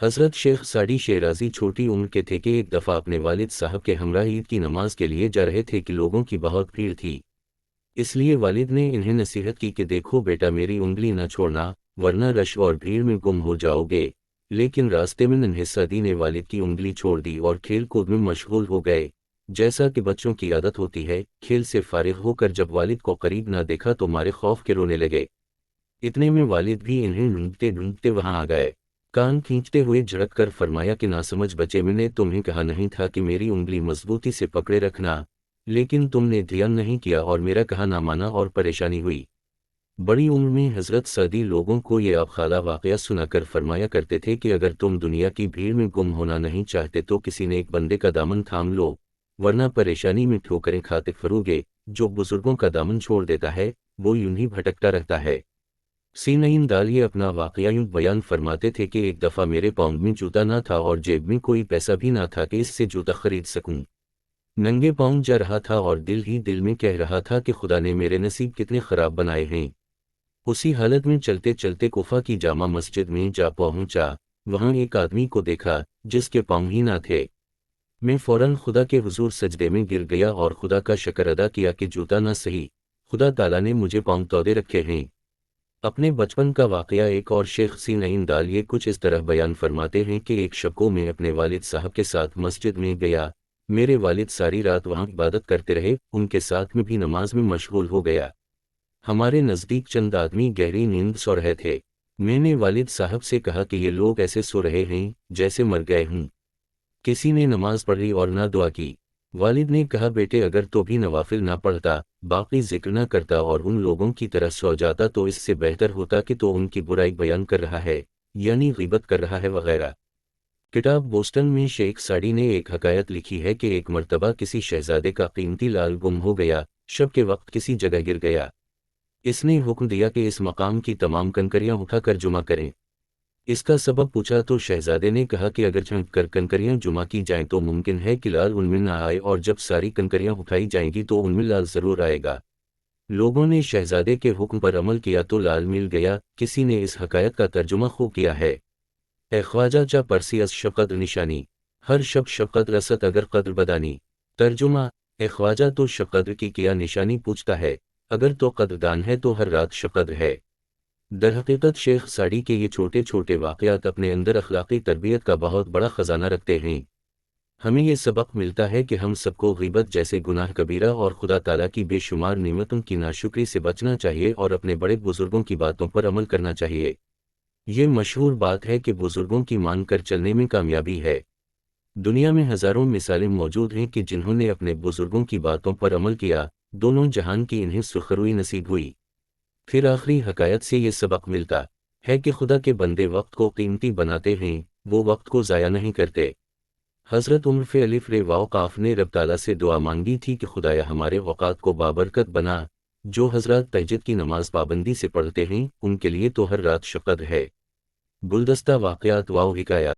حضرت شیخ ساڑی شیرازی چھوٹی عمر کے تھے کہ ایک دفعہ اپنے والد صاحب کے ہمراہ عید کی نماز کے لیے جا رہے تھے کہ لوگوں کی بہت بھیڑ تھی۔ اس لیے والد نے انہیں نصیحت کی کہ دیکھو بیٹا، میری انگلی نہ چھوڑنا ورنہ رش اور بھیڑ میں گم ہو جاؤ گے۔ لیکن راستے میں ننھے سعدی نے والد کی انگلی چھوڑ دی اور کھیل کود میں مشغول ہو گئے۔ جیسا کہ بچوں کی عادت ہوتی ہے، کھیل سے فارغ ہو کر جب والد کو قریب نہ دیکھا تو مارے خوف کے رونے لگے۔ اتنے میں والد بھی انہیں ڈھونڈتے ڈھونڈتے وہاں آ گئے۔ کان کھینچتے ہوئے جھڑک کر فرمایا کہ ناسمجھ بچے، میں نے تمہیں کہا نہیں تھا کہ میری انگلی مضبوطی سے پکڑے رکھنا، لیکن تم نے دھیان نہیں کیا اور میرا کہا نہ مانا اور پریشانی ہوئی۔ بڑی عمر میں حضرت سعدی لوگوں کو یہ آبخالہ واقعہ سنا کر فرمایا کرتے تھے کہ اگر تم دنیا کی بھیڑ میں گم ہونا نہیں چاہتے تو کسی نیک بندے کا دامن تھام لو، ورنہ پریشانی میں ٹھوکریں کھاتے پھروگے۔ جو بزرگوں کا دامن چھوڑ دیتا ہے وہ یوں ہی بھٹکتا رہتا ہے۔ سینئین دال یہ اپنا واقعہ یوں بیان فرماتے تھے کہ ایک دفعہ میرے پاؤں میں جوتا نہ تھا اور جیب میں کوئی پیسہ بھی نہ تھا کہ اس سے جوتا خرید سکوں۔ ننگے پاؤں جا رہا تھا اور دل ہی دل میں کہہ رہا تھا کہ خدا نے میرے نصیب کتنے خراب بنائے ہیں۔ اسی حالت میں چلتے چلتے کوفہ کی جامع مسجد میں جا پہنچا۔ وہاں ایک آدمی کو دیکھا جس کے پاؤں ہی نہ تھے۔ میں فوراً خدا کے حضور سجدے میں گر گیا اور خدا کا شکر ادا کیا کہ جوتا نہ سہی، خدا تعالیٰ نے مجھے پاؤں تودے رکھے ہیں۔ اپنے بچپن کا واقعہ ایک اور شیخ سینئین دال یہ کچھ اس طرح بیان فرماتے ہیں کہ ایک شب کو میں اپنے والد صاحب کے ساتھ مسجد میں گیا۔ میرے والد ساری رات وہاں عبادت کرتے رہے، ان کے ساتھ میں بھی نماز میں مشغول ہو گیا۔ ہمارے نزدیک چند آدمی گہری نیند سو رہے تھے۔ میں نے والد صاحب سے کہا کہ یہ لوگ ایسے سو رہے ہیں جیسے مر گئے ہوں۔ کسی نے نماز پڑھی اور نہ دعا کی۔ والد نے کہا بیٹے، اگر تو بھی نوافل نہ پڑھتا، باقی ذکر نہ کرتا اور ان لوگوں کی طرح سو جاتا تو اس سے بہتر ہوتا کہ تو ان کی برائی بیان کر رہا ہے، یعنی غیبت کر رہا ہے وغیرہ۔ کتاب بوسٹن میں شیخ ساڑی نے ایک حکایت لکھی ہے کہ ایک مرتبہ کسی شہزادے کا قیمتی لال گم ہو گیا۔ شب کے وقت کسی جگہ گر گیا۔ اس نے حکم دیا کہ اس مقام کی تمام کنکریاں اٹھا کر جمع کریں۔ اس کا سبب پوچھا تو شہزادے نے کہا کہ اگر جھنک کر کنکریاں جمع کی جائیں تو ممکن ہے کہ لال ان میں نہ آئے، اور جب ساری کنکریاں اٹھائی جائیں گی تو ان میں لال ضرور آئے گا۔ لوگوں نے شہزادے کے حکم پر عمل کیا تو لال مل گیا۔ کسی نے اس حکایت کا ترجمہ خوب کیا ہے: اے خواجہ چا پرسی از شب قدر نشانی، ہر شب شب قدر رست اگر قدر بدانی۔ ترجمہ: اے خواجہ تو شب قدر کی کیا نشانی پوچھتا ہے؟ اگر تو قدردان ہے تو ہر رات شب قدر ہے۔ درحقیقت شیخ ساڑی کے یہ چھوٹے چھوٹے واقعات اپنے اندر اخلاقی تربیت کا بہت بڑا خزانہ رکھتے ہیں۔ ہمیں یہ سبق ملتا ہے کہ ہم سب کو غیبت جیسے گناہ کبیرہ اور خدا تعالیٰ کی بے شمار نعمتوں کی ناشکری سے بچنا چاہیے اور اپنے بڑے بزرگوں کی باتوں پر عمل کرنا چاہیے۔ یہ مشہور بات ہے کہ بزرگوں کی مان کر چلنے میں کامیابی ہے۔ دنیا میں ہزاروں مثالیں موجود ہیں کہ جنہوں نے اپنے بزرگوں کی باتوں پر عمل کیا، دونوں جہان کی انہیں سرخروئی نصیب ہوئی۔ پھر آخری حکایت سے یہ سبق ملتا ہے کہ خدا کے بندے وقت کو قیمتی بناتے ہیں، وہ وقت کو ضائع نہیں کرتے۔ حضرت عمر الف ر واو قاف نے رب تعالیٰ سے دعا مانگی تھی کہ خدایا ہمارے اوقات کو بابرکت بنا۔ جو حضرات تہجد کی نماز پابندی سے پڑھتے ہیں ان کے لیے تو ہر رات شب قدر ہے۔ گلدستہ واقعات واو حکایات۔